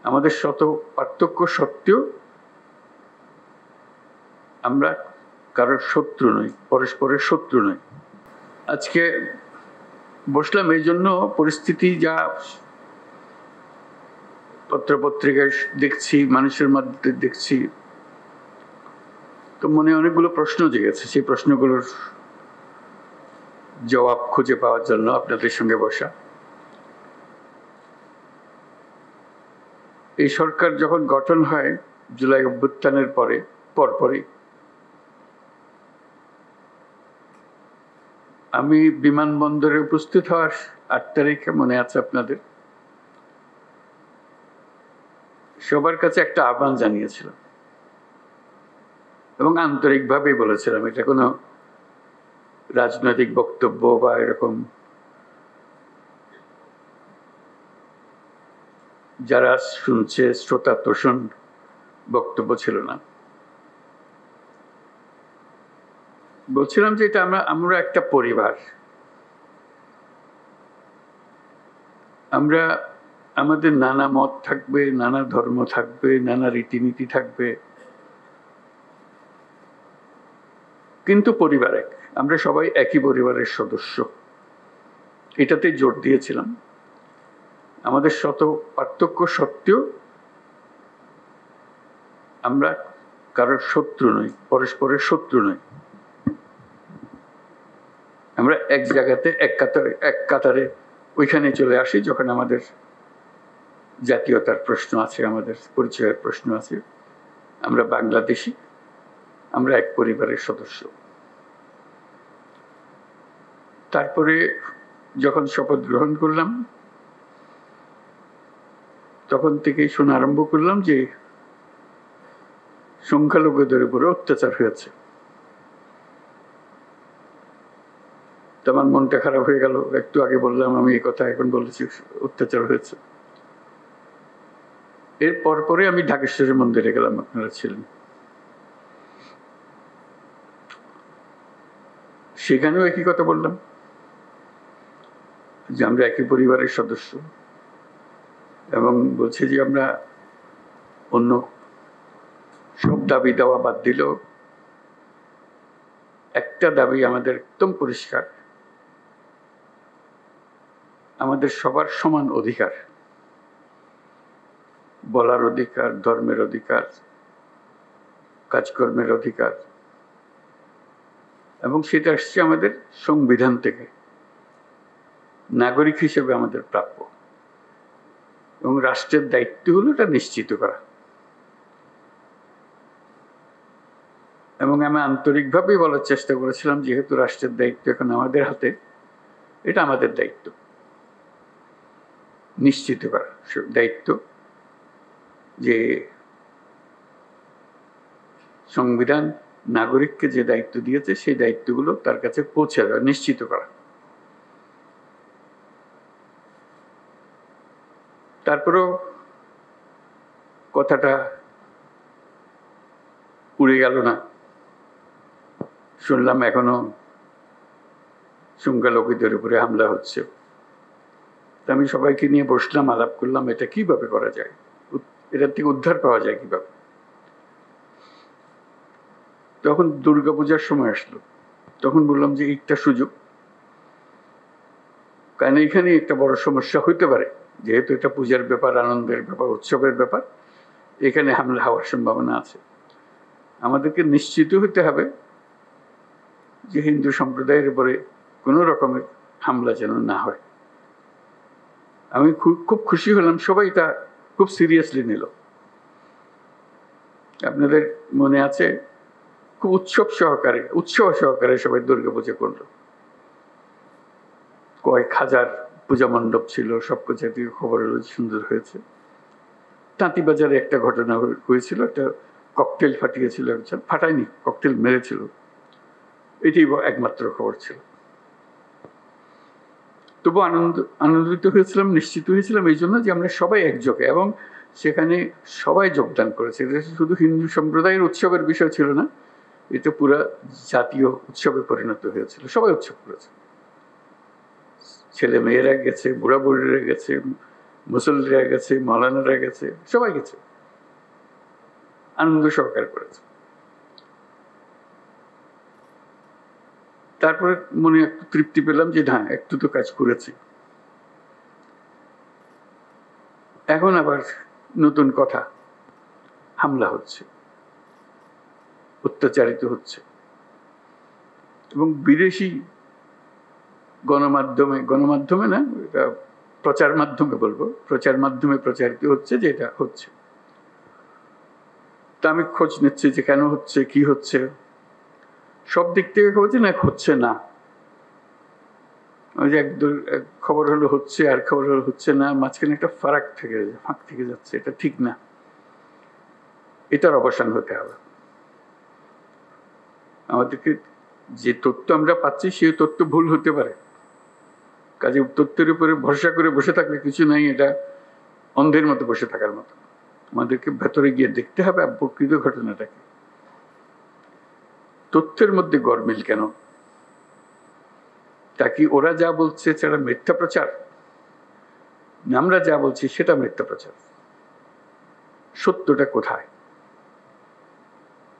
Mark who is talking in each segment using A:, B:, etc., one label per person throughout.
A: আমাদের শত পার্থক্য সত্ত্বেও আমরা কারোর শত্রু নই, পরস্পরের শত্রু নই। আজকে বসলাম এই জন্য, পরিস্থিতি যা পত্রপত্রিকায় দেখছি, মানুষের মধ্যে দেখছি, তো মনে অনেকগুলো প্রশ্ন জেগেছে। সেই প্রশ্নগুলোর জবাব খুঁজে পাওয়ার জন্য আপনাদের সঙ্গে বসা। এই সরকার যখন গঠন হয় জুলাই অভ্যুত্থানের পরপরই আমি বিমানবন্দরে উপস্থিত হওয়ার 8 তারিখে, মনে আছে আপনাদের, সবার কাছে একটা আহ্বান জানিয়েছিলাম এবং আন্তরিকভাবেই বলেছিলাম। এটা কোনো রাজনৈতিক বক্তব্য বা এরকম যারা শুনছে শ্রোতা তোষণ বক্তব্য ছিল না। বলছিলাম যে এটা আমরা একটা পরিবার। আমরা আমাদের নানা মত থাকবে, নানা ধর্ম থাকবে, নানা রীতিনীতি থাকবে, কিন্তু পরিবার এক। আমরা সবাই একই পরিবারের সদস্য, এটাতে জোর দিয়েছিলাম। আমাদের শত পার্থক্য সত্ত্বেও আমরা কারোর শত্রু নই, পরস্পরের শত্রু নই। আমরা এক জায়গাতে এক কাতারে ওইখানে চলে আসি যখন আমাদের জাতীয়তার প্রশ্ন আছে, আমাদের পরিচয়ের প্রশ্ন আছে। আমরা বাংলাদেশি, আমরা এক পরিবারের সদস্য। তারপরে যখন শপথ গ্রহণ করলাম তখন থেকেই শোনা আরম্ভ করলাম যে সংখ্যালঘুদের উপরে অত্যাচার হয়েছে। তো আমার মনটা খারাপ হয়ে গেল। একটু আগে বললাম আমি এই কথা, এখন বলেছি অত্যাচার হয়েছে। এর পরে আমি ঢাকেশ্বরী মন্দিরে গেলাম, আপনারা ছিলেন। সেখানেও একই কথা বললাম যে আমরা একই পরিবারের সদস্য, এবং বলছে যে আমরা অন্য সব দাবি দেওয়া বাদ দিলেও একটা দাবি আমাদের একদম পরিষ্কার, আমাদের সবার সমান অধিকার, বলার অধিকার, ধর্মের অধিকার, কাজকর্মের অধিকার, এবং সেটা আসছে আমাদের সংবিধান থেকে, নাগরিক হিসেবে আমাদের প্রাপ্য, এবং রাষ্ট্রের দায়িত্ব হলো এটা নিশ্চিত করা। এবং আমি আন্তরিকভাবেই বলার চেষ্টা করেছিলাম যেহেতু রাষ্ট্রের দায়িত্ব এখন আমাদের হাতে, এটা আমাদের দায়িত্ব নিশ্চিত করা, দায়িত্ব যে সংবিধান নাগরিককে যে দায়িত্ব দিয়েছে সেই দায়িত্বগুলো তার কাছে পৌঁছে দেওয়া, নিশ্চিত করা। তারপরেও কথাটা উড়ে গেল না। শুনলাম এখনো সংখ্যালঘুদের উপরে হামলা হচ্ছে। আমি সবাইকে নিয়ে বসলাম, আলাপ করলাম এটা কিভাবে করা যায়, এটার থেকে উদ্ধার পাওয়া যায় কিভাবে। তখন দুর্গাপূজার সময় আসলো, তখন বললাম যে একটা সুযোগ, কারণ এখানে একটা বড় সমস্যা হইতে পারে, যেহেতু এটা পূজার ব্যাপার, আনন্দের ব্যাপার, উৎসবের ব্যাপার, এখানে হামলা হওয়ার সম্ভাবনা আছে। আমাদেরকে নিশ্চিত হতে হবে যে হিন্দু সম্প্রদায়ের উপরে কোনো রকমের হামলা যেন না হয়। আমি খুব খুশি হলাম, সবাই তা খুব সিরিয়াসলি নিল। আপনাদের মনে আছে খুব উৎসব সহকারে সবাই দুর্গাপূজা করলো। কয়েক হাজার পূজা মণ্ডপ ছিল, সবকিছু থেকে খবর হলো সুন্দর হয়েছে। তাঁতিবাজারে একটা ঘটনা হয়েছিল, একটা ককটেল ফাটিয়েছিল একজন, ফাটায়নি, ককটেল মেরেছিল, এটি একমাত্র খবর ছিল। তবু আনন্দিত হয়েছিলাম, নিশ্চিত হয়েছিলাম এই জন্য যে আমরা সবাই একযোগে, এবং সেখানে সবাই যোগদান করেছে। এটা শুধু হিন্দু সম্প্রদায়ের উৎসবের বিষয় ছিল না, এটা পুরা জাতীয় উৎসবে পরিণত হয়েছিল। সবাই উৎসব করেছে, ছেলে মেয়েরা গেছে, বুড়া বুড়িরা গেছে, মুসল্লিরা গেছে, মৌলানারা গেছে, সবাই গেছে, আনন্দ সহকারে করেছে। তারপরে মনে একটু তৃপ্তি পেলাম যে না, একটু তো কাজ করেছি। এখন আবার নতুন কথা, হামলা হচ্ছে, অত্যাচারিত হচ্ছে, এবং বিদেশি গণমাধ্যমে না, এটা প্রচার মাধ্যমে বলবো, প্রচার মাধ্যমে প্রচারিত হচ্ছে যে এটা হচ্ছে। তা আমি খোঁজ নিচ্ছি যে কেন হচ্ছে, কি হচ্ছে। সব দিক থেকে খবর না, হচ্ছে না। ওই যে এক খবর হলো হচ্ছে, আর খবর হলো হচ্ছে না, মাঝখানে একটা ফাঁক থেকে যাচ্ছে, এটা ঠিক না। এটার অবসান হতে হবে। আমাদেরকে যে তথ্য আমরা পাচ্ছি সেই তথ্য ভুল হতে পারে, কাজে তথ্যের উপরে ভরসা করে বসে থাকলে কিছু নাই, এটা অন্ধের মতো বসে থাকার মতো। আমাদেরকে ভেতরে গিয়ে দেখতে হবে প্রকৃত ঘটনাটাকে। তথ্যের মধ্যে গরমিল কেন? তা কি ওরা যা বলছে সেটা মিথ্যা প্রচার, আমরা যা বলছি সেটা মিথ্যা প্রচার? সত্যটা কোথায়?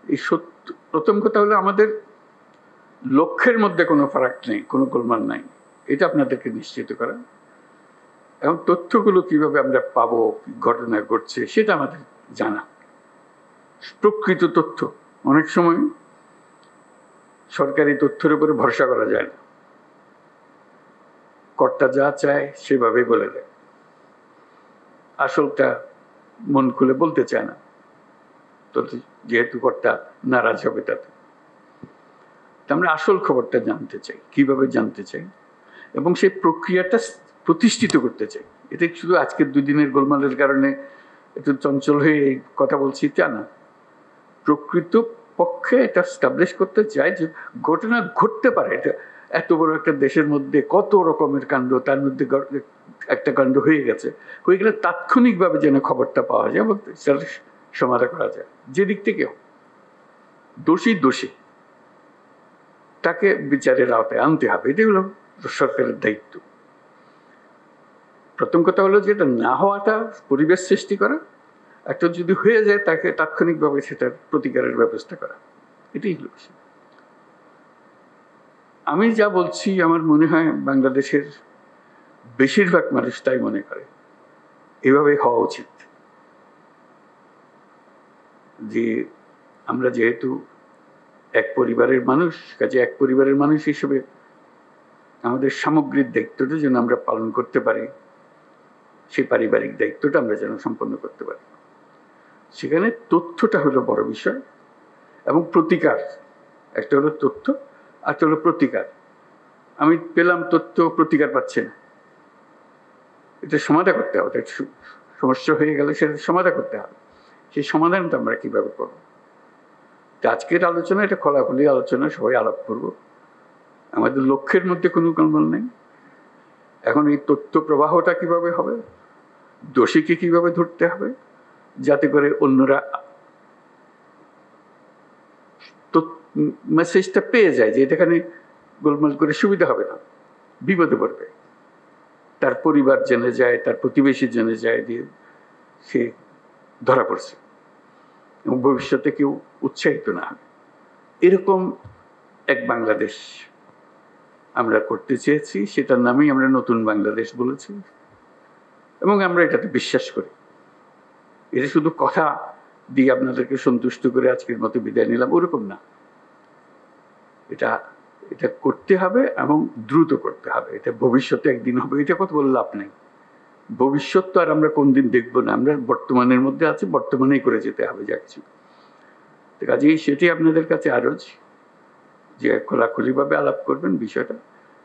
A: এই সত্য, প্রথম কথা হলো আমাদের লক্ষ্যের মধ্যে কোনো ফারাক নেই, কোনো গোলমাল নাই, এটা আপনাদেরকে নিশ্চিত করা। এবং তথ্যগুলো কিভাবে আমরা পাবো, ঘটনা ঘটছে সেটা আমাদের জানা। প্রকৃত তথ্য, অনেক সময় সরকারি তথ্যের উপরে ভরসা করা যায় না, কর্তা যা চায় সেভাবে বলে দেয়, আসলটা মন খুলে বলতে চায় না, তো যেহেতু কর্তা নারাজ হবে তাতে। আমরা আসল খবরটা জানতে চাই, কিভাবে জানতে চাই, এবং সেই প্রক্রিয়াটা প্রতিষ্ঠিত করতে চাই। এটা শুধু আজকের 2 দিনের গোলমালের কারণে একটু চঞ্চল হয়ে কথা বলছি তা না, প্রকৃত পক্ষে এটা স্টাবলিশ করতে চাই যে ঘটনা ঘটতে পারে। এটা এত বড় একটা দেশের মধ্যে কত রকমের কাণ্ড, তার মধ্যে একটা কাণ্ড হয়ে গেছে, হয়ে গেলে তাৎক্ষণিকভাবে যেন খবরটা পাওয়া যায় এবং সেটা সমাধান করা যায়। যে দিক থেকেও দোষী তাকে বিচারের আওতায় আনতে হবে, এটাই হলো সরকারের দায়িত্ব। প্রথম কথা হলো যে এটা না হওয়াটা, পরিবেশ সৃষ্টি করা, একটা যদি হয়ে যায় তাকে তাৎক্ষণিকভাবে সেটার প্রতিকারের ব্যবস্থা করা, এটাই হলো বিষয়। আমি যা বলছি আমার মনে হয় বাংলাদেশের বেশিরভাগ মানুষ তাই মনে করে, এভাবে হওয়া উচিত। যে আমরা যেহেতু এক পরিবারের মানুষ, কাজে এক পরিবারের মানুষ হিসেবে আমাদের সামগ্রিক দায়িত্বটা যেন আমরা পালন করতে পারি, সেই পারিবারিক দায়িত্বটা আমরা যেন সম্পন্ন করতে পারি। সেখানে তথ্যটা হলো বড় বিষয়, এবং প্রতিকার। একটা হলো তথ্য, একটা হলো প্রতিকার। আমি পেলাম তথ্য, প্রতিকার পাচ্ছে না, এটা সমাধান করতে হবে। সমস্যা হয়ে গেলে সেটা সমাধান করতে হবে। সেই সমাধানটা আমরা কিভাবে করবো? আজকের আলোচনা এটা খোলাখুলি আলোচনা, সবাই আলাপ করবো। আমাদের লক্ষ্যের মধ্যে কোনো গোলমাল নেই। এখন এই তথ্য প্রবাহটা কিভাবে হবে, দোষীকে কিভাবে ধরতে হবে, যাতে করে অন্যরা মেসেজটা পেয়ে যায় যে এখানে গোলমাল করে সুবিধা হবে না, বিপদে পড়বে, তার পরিবার জেনে যায়, তার প্রতিবেশী জেনে যায় যে সে ধরা পড়ছে, এবং ভবিষ্যতে কেউ উৎসাহিত না হবে। এরকম এক বাংলাদেশ আমরা করতে চেয়েছি, সেটার নামেই আমরা নতুন বাংলাদেশ বলেছি, এবং আমরা এটাতে বিশ্বাস করি। এটা শুধু কথা দিয়ে আপনাদেরকে সন্তুষ্ট করে আজকের মতো বিদায় নিলাম ওরকম না, এটা করতে হবে এবং দ্রুত করতে হবে। এটা ভবিষ্যতে একদিন হবে, এটা কথা বলে লাভ নেই। ভবিষ্যৎ তো আর আমরা কোন দিন দেখবো না, আমরা বর্তমানের মধ্যে আছি, বর্তমানেই করে যেতে হবে যা কিছু। কাজেই সেটি আপনাদের কাছে আরজ যে খোলাখুলিভাবে আলাপ করবেন বিষয়টা,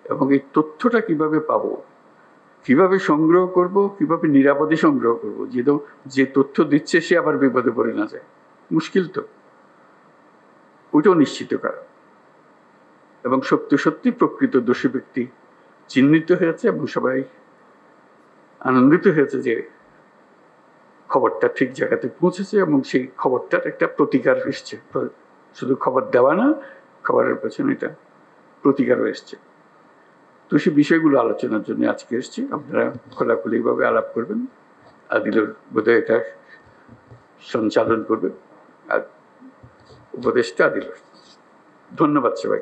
A: এবং এই তথ্যটা কিভাবে পাবো, কিভাবে সংগ্রহ করব, কিভাবে নিরাপদে সংগ্রহ করব, যে তথ্য দিচ্ছে সে আবার বিপদে পড়ে না যায়, মুশকিল তো, ওইটাও নিশ্চিত করা। এবং সত্যি প্রকৃত দোষী ব্যক্তি চিহ্নিত হয়েছে এবং সবাই আনন্দিত হয়েছে যে খবরটা ঠিক জায়গাতে পৌঁছেছে, এবং সেই খবরটার একটা প্রতিকার এসছে। শুধু খবর দেওয়া না, খবরের পেছনে এটা প্রতিকারও এসছে। তো সেই বিষয়গুলো আলোচনার জন্য আজকে এসেছি। আপনারা খোলাখুলিভাবে আলাপ করবেন। আদিলুর বোধহয় এটা সঞ্চালন করবে, আর উপদেষ্টা আদিলুর। ধন্যবাদ সবাই।